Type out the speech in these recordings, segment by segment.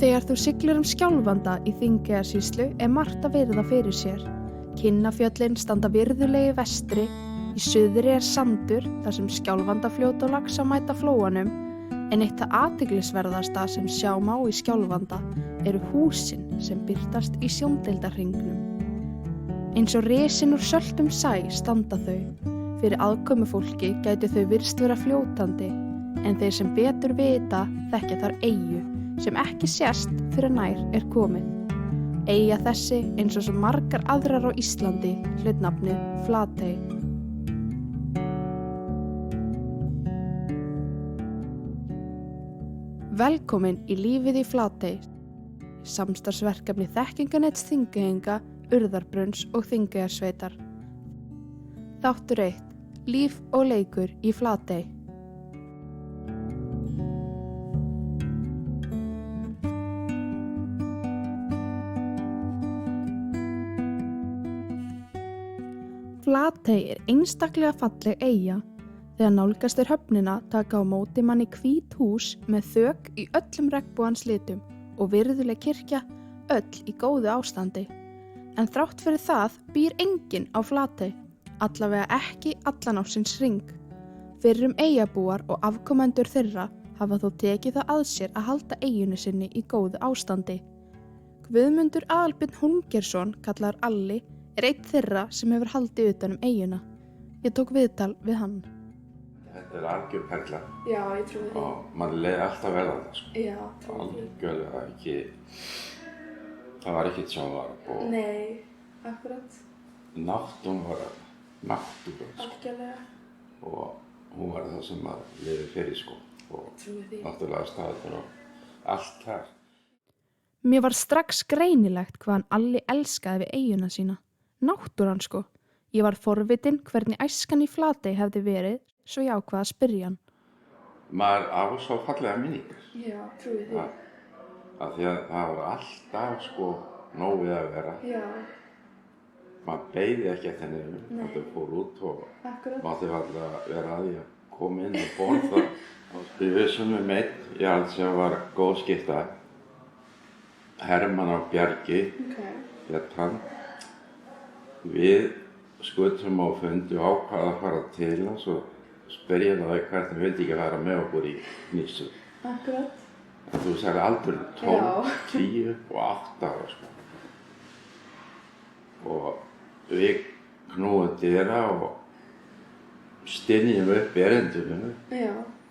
Þegar þú siglir Skjálfanda í Þingeyjarsýslu margt að virða fyrir sér. Kinnafjöllin standa virðulegi vestri, í suðri sandur þar sem Skjálfandafljót og Laxá mæta flóanum, en eitt það athyglisverðasta sem sjá má í Skjálfanda eru húsin sem birtast í sjóndeildarhringnum. Eins og risin úr söltum sæ standa þau. Fyrir aðkomufólki gætu þau virst vera fljótandi, en þeir sem betur vita þekkja þar eyju sem ekki sést fyrir nær komið. Eyja þessi, eins og svo margar aðrar á Íslandi, hlaut nafnið Flatey. Velkomin í lífið í Flatey, samstarfsverkefni Þekkinganets Þingeyinga, Urðarbrunns og Þingeyjarsveitar. Þáttur 1. Líf og leikur í Flatey. Flatey einstaklega falleg eyja. Þegar nálgast höfnina taka á móti manni hvít hús með þök í öllum regnbogans litum og virðuleg kirkja öll í góðu ástandi. En þrátt fyrir það býr enginn á Flatey, allavega ekki allan ársins hring. Fyrrum eyjabúar og afkomendur þeirra hafa þó tekið það að sér að halda eyjunni sinni í góðu ástandi. Guðmundur Aðalbjörn Hólmgeirsson, kallaður Alli, einn þeirra sem hefur haldið utan eyjuna. Ég tók viðtal við hann. Þetta algjör perla. Já, ég trúi því. Og mann leiði alltaf vel á það, sko. Já, trúi því. Algjörlega ekki, það var ekkert sjónvarp og... Nei, akkurat. Náttúran var náttúran, sko. Algjörlega. Og hún var það sem maður leiði fyrir, sko. Og trúi því. Náttúrulega staður og allt þar. Mér var strax greinilegt hvað hann Alli elskaði við eyjuna sína. Náttúran, sko. Ég var forvitin hvernig æskan í Flatey hefði verið, svo ég ákvað að spyrja hann. Maður á svo fallega minningar. Já, trúi því. Af því að það var alltaf, sko, nóg við að vera. Já. Maður beið ekki eftir henni, maður fór út og mátti alltaf vera að því að koma inn og borða það. Við vissum einn, ég held sem var góð skipta, Hermann á Bjargi, hét hann. Við skutum á fundi og ákvaða að fara til hans og spyrja það hvernig hann vildi ekki vera með okkur í Nýssu. Akkurat. En þú sagði aldurinn 12, 10 og 8 ára, sko. Og við knúum dyra og stynjum upp erindinu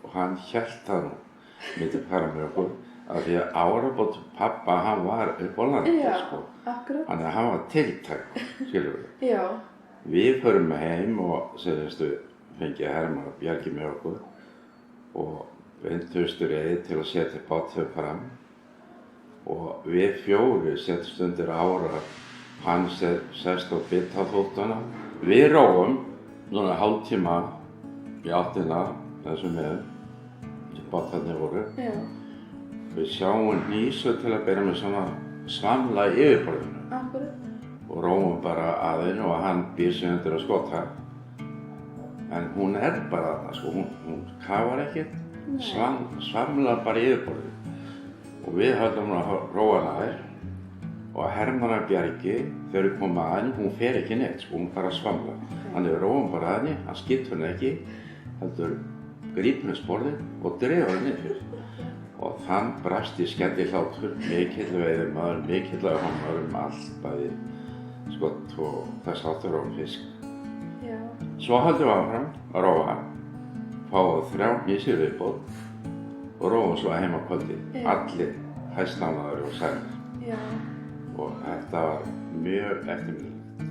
og hann hélt það nú, myndi fara með okkur. Af því að árabót pappa, hann var upp á landi, sko. Akkurat. Þannig að hann var tiltæk, skilur við. Já. Við förum heim og fengið Hermann og Bjargi með okkur og vintustur til að setja bátþau fram. Og við fjórir setjumst undir ára, hann sest á bitaþóttana. Við róum núna hálftíma í áttina þessum með, sem bátþarnir voru. Já. Við sjáum Nýssu til að byrja með svona svamla í yfirborðinu. Akkurat. Og róum bara að henni og hann býr sig undir að skota. En hún bara þarna, sko, hún kafar ekkert, svamlar bara í yfirborðinu. Og við höldum að róa hana þær. Og Hermann og Bjargi, þegar við komum að henni, hún fer ekki neitt, sko, hún bara svamlar. Þannig við róum bara að henni, hann skiptur henni ekki, heldur grípur henni sporðið og dregur henni niður. Og þann brast í skellihlátur, mikill veiðimaður, mikill áhugaður allt, bæði skott og þess áttur og fisk. Já. Svo höldum við áfram að róa, fáum 3 nýsir viðbót og róum svo heim á kvöldi. Allir hæstánnaður og sælir. Já. Og þetta var mjög eftirminnilegt.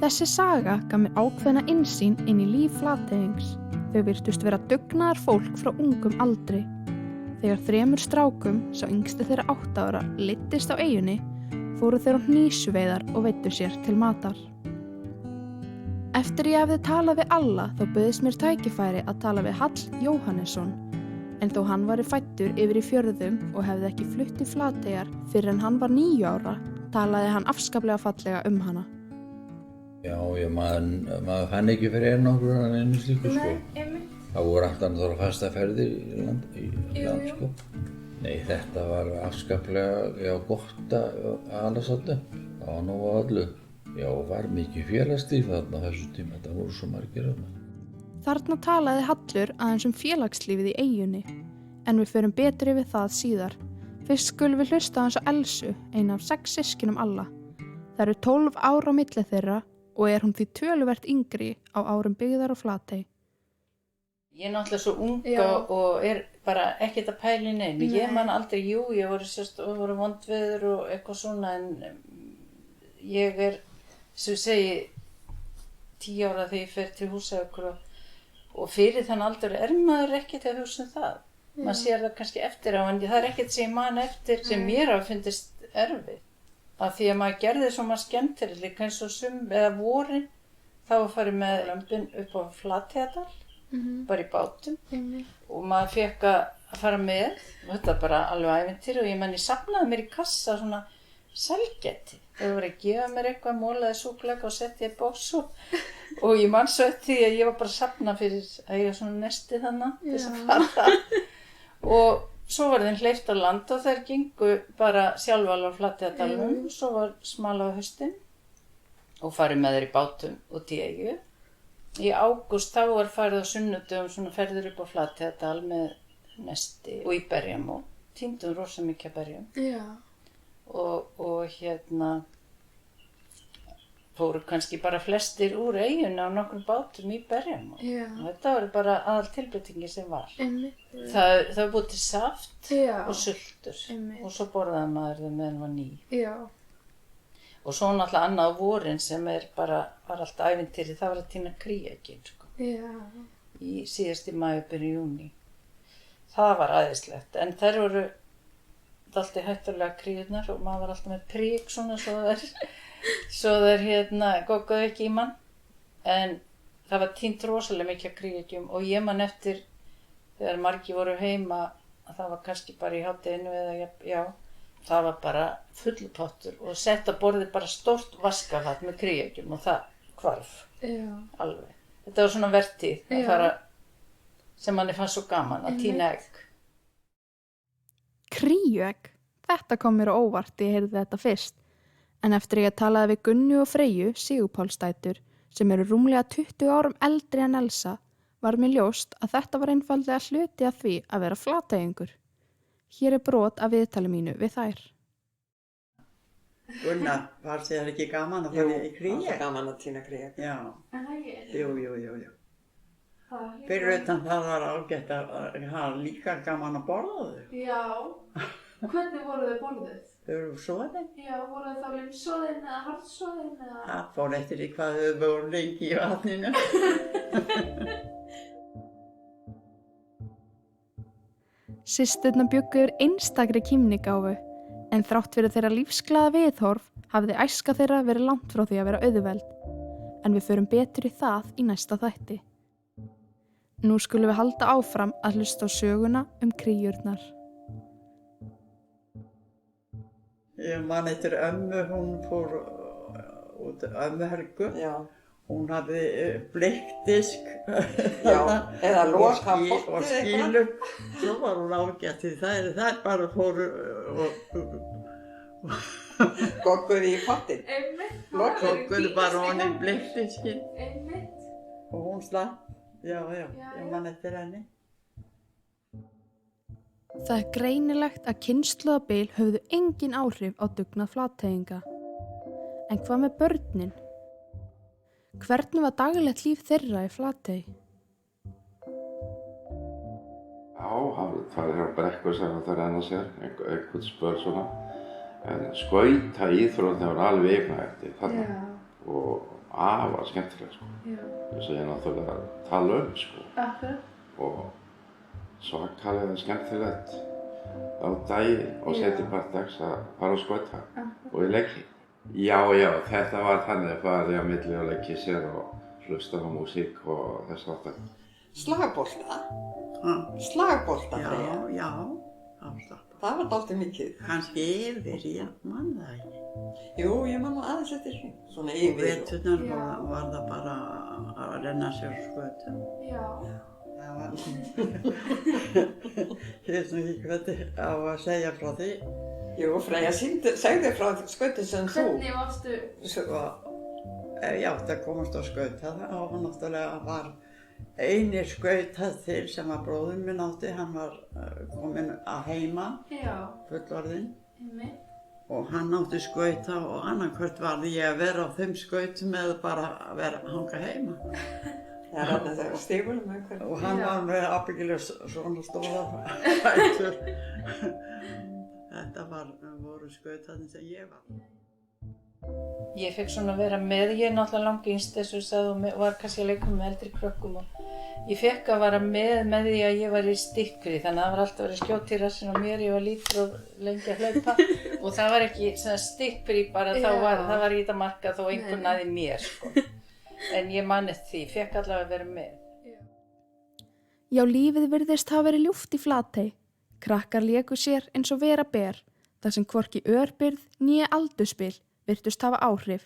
Þessi saga gaf mér ákveðna innsýn inn í líf Flateyings. Þau virtust vera dugnaðar fólk frá ungum aldri. Þegar 3 strákum, sá yngsti þeirra 8 ára, leiddist á eyjunni, fóru þeir á hnísuveiðar og veiddu sér til matar. Eftir ég hefði talað við Alla þá bauðist mér tækifæri að tala við Hall Jóhannesson, en þó hann væri fæddur yfir í Fjörðum og hefði ekki flutt til Flateyjar fyrr en hann var 9 ára, talaði hann afskaplega fallega hana. Já, maður fann ekki fyrir nokkur einu slíku, sko. Nei, einmitt. Það voru alltaf fasta ferðir í land, sko. Nei, þetta var afskaplega gott að ala svolítið. Það var nóg á öllu. Já, var mikið félagslíf þarna á þessu tíma. Þetta voru svo margir þarna. Þarna talaði Hallur aðeins félagslífið í eyjunni, en við förum betur yfir það síðar. Fyrst skulum við hlusta aðeins á Elsu, eina af 6 systkinum alla. Það eru 12 ár á milli þeirra og er hún því töluvert yngri á árum byggðar á Flatey. Ég er náttúrulega svo ung og er bara ekkert að pæla í neinu. Ég man aldrei, ég voru vondveður og eitthvað svona, en ég er, sem ég segi, 10 ára þegar ég fer til Húsavíkur og fyrir þann aldur er maður ekkert að hugsa það. Maður sér það kannski eftir á, en það er ekkert sem ég man eftir sem mér hafa fundist erfið. Af því að maður gerði svo maður skemmtilega, líka eins og eða vorin, þá var farið með lömbin upp á Flateyjardal. Bara í bátum og maður fekk að fara með og þetta bara alveg ævintýri og ég safnaði mér í kassa svona sælgæti. Þau voru að gefa mér eitthvað, mólaði súkkulaði og setti ég í bóks og ég man svo eftir því að ég var bara að safna fyrir að ég var svona nesti þannig til þess að fara og svo var þeim hleypt á land og þær gengu bara sjálfalvar á Flateyjardalnum og svo var smala á haustin og farið með þeir í bátum út í eyju. Í ágúst þá var farið á sunnudögum svona ferður upp á Flateyjardal með nesti og í berjum og tíndum rosa mikið af berjum. Já. Og fóru kannski bara flestir úr eyjunni á nokkrum bátum í berjum og þetta var bara aðal tilbreytingin sem var. Það var búið til saft og sultur og svo borðaði maður þau meðan var ný. Já. Og svo náttúrulega annað á vorin sem var alltaf ævintýri, það var að tína kríeggin, sko. Já. Í síðasti maí byrjun júní. Það var æðislegt, en þær voru alltaf hættulega kríurnar og maður var alltaf með prík svona svo þær goggaðu ekki í mann. En það var tínt rosalega mikið af kríeggjum og ég man eftir þegar margir voru heima, að það var kannski bara í hádeginu eða það var bara fullur pottur og sett á borðið bara stórt vaskafat með kríeggjum og það hvarf. Já. Alveg. Þetta var svona vertíð að fara sem manni fannst svo gaman að tína egg. Kríuegg? Þetta kom mér á óvart, ég heyrði þetta fyrst. En eftir ég talaði við Gunnu og Freyju, Sigurpálsdætur, sem eru rúmlega 20 árum eldri en Elsa, var mér ljóst að þetta var einfaldlega hluti af því að vera Flateyingur. Hér er brot af viðtali mínu við þær. Gunnar, var þér ekki gaman að fara í kríegg? Jú, það var gaman að tína kríegg. Já. Jú. Fyrir utan það var ágætt að hafa líka gaman að borða þau. Já. Hvernig voru þau borðuð? Þau voru soðin. Já, voru þau þá limsoðin eða harðsoðin eða? Það fór eftir í hvað þau voru lengi í vatninu. Systurnar bjuggu yfir einstakri kímnigáfu, en þrátt fyrir þeirra lífsglaða viðhorf hafði æska þeirra verið langt frá því að vera auðveld. En við förum betur í það í næsta þætti. Nú skulum við halda áfram að hlusta á söguna kríurnar. Ég man eftir ömmu, hún fór út ömmu Helgu. Já. Hún hafði bleikdisk eða loka og skílu. Svo var hún ágætt því þær bara fóru gogguðu í pottinn. Gogguðu bara honi í bleikdiskin. Og hún slapp. Já, ég man eftir henni. Það er greinilegt að kynslóðabil höfðu engin áhrif á dugnað Flateyinga. En hvað með börnin? Hvernig var daglegt líf þeirra í Flatey? Já, það er brekku sem það renna sér, einhvern spör svona. En skauta íþróttin var alveg yfirgnæfandi þarna og afar skemmtileg, sko. Þess að ég náttúrulega tala sko. Og svakalega skemmtilegt á daginn og setja part dags að fara á skauta og í leiki. Já, þetta var þannig að fara á milli og leiki sér og hlusta á músík og þess aftar. Slagbolta. Slagbolta, Freyja. Já. Það var dálítið mikið. Kannski yfir, ég man það ekki. Jú, ég man aðeins eftir því. Svona yfir. Og veturnar var það bara að renna sér á skautum. Já. það var ég veist nú ekki hvernig á að segja frá því. Jú, Freyja segði frá skauti sem þú. Hvernig varstu? Sko, ef ég átti að komast á skauta þá var náttúrulega var eini skautað til sem að bróðir minn átti, hann var kominn að heiman, Já, fullorðinn. einmitt. Og hann átti skauta og annarkvört varði ég að vera á þeim skautum eða bara að vera að hanga heima. Það er hann að stígulum einhverjum. Og hann var með ábyggilega svona stóra fætur. Þetta voru skautaðin sem ég var. Ég fekk svona að vera með, ég er náttúrulega langt yngst þess að sagði og var kannski að leika með eldri krökkum og ég fekk að vera með því að ég var í stikkfrí, þannig að það var alltaf verið skjótt í rassinn á mér, ég var lítur og lengi að hlaupa og það var ekki svona stikkfrí bara, það var ekki þetta marka þó einhver næði mér sko. En ég mani því, fekk allavega að vera með. Já, lífið virðist hafa verið ljúft í Flatey. Krakkar léku sér eins og vera ber, þar sem hvorki örbirgð né aldursbil virtust hafa áhrif.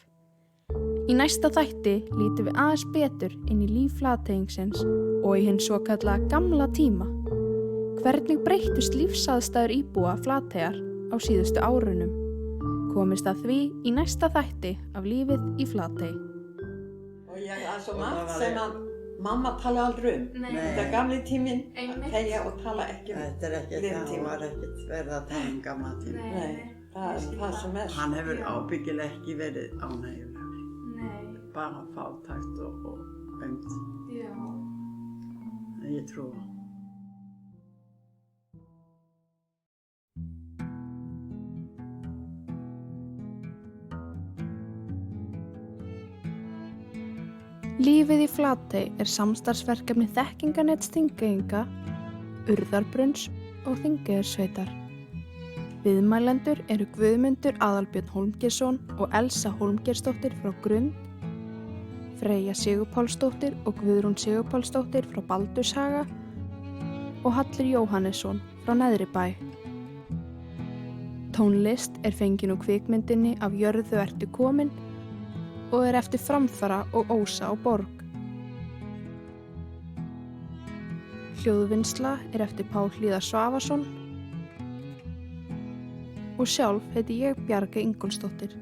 Í næsta þætti lítum við aðeins betur inn í líf Flateyingsins og í hinn svokallaða gamla tíma. Hvernig breyttust lífsaðstæður íbúa Flateyjar á síðustu árunum? Komist að því í næsta þætti af lífið í Flatey. Og ég er svo margt sem að mamma tala aldrei Nei. Þetta er gamli tíminn, Einmitt. þegja og tala ekki Þetta er ekkert, liðin það tíma. var ekkert verið að tala gamla tíma. Nei, það er það sem er. Hann hefur ábyggilega ekki verið ánægjulegur. Nei, Bara fátækt og önd. já. Ég trú á. Lífið í Flatey er samstarfsverkefni Þekkinganets Þingeyinga, Urðarbrunns og Þingeyjarsveitar. Viðmælendur eru Guðmundur Aðalbjörn Hólmgeirsson og Elsa Hólmgeirsdóttir frá Grund, Freyja Sigurpálsdóttir og Guðrún Sigurpálsdóttir frá Baldurshaga og Hallur Jóhannesson frá Neðribæ. Tónlist er fengin úr kvikmyndinni Af jörðu ertu komin og er eftir Framfara og Ósa á Borg. Hljóðvinnsla er eftir Pál Hlíðar Svavarsson og sjálf heiti ég Bjargey Ingólfsdóttir.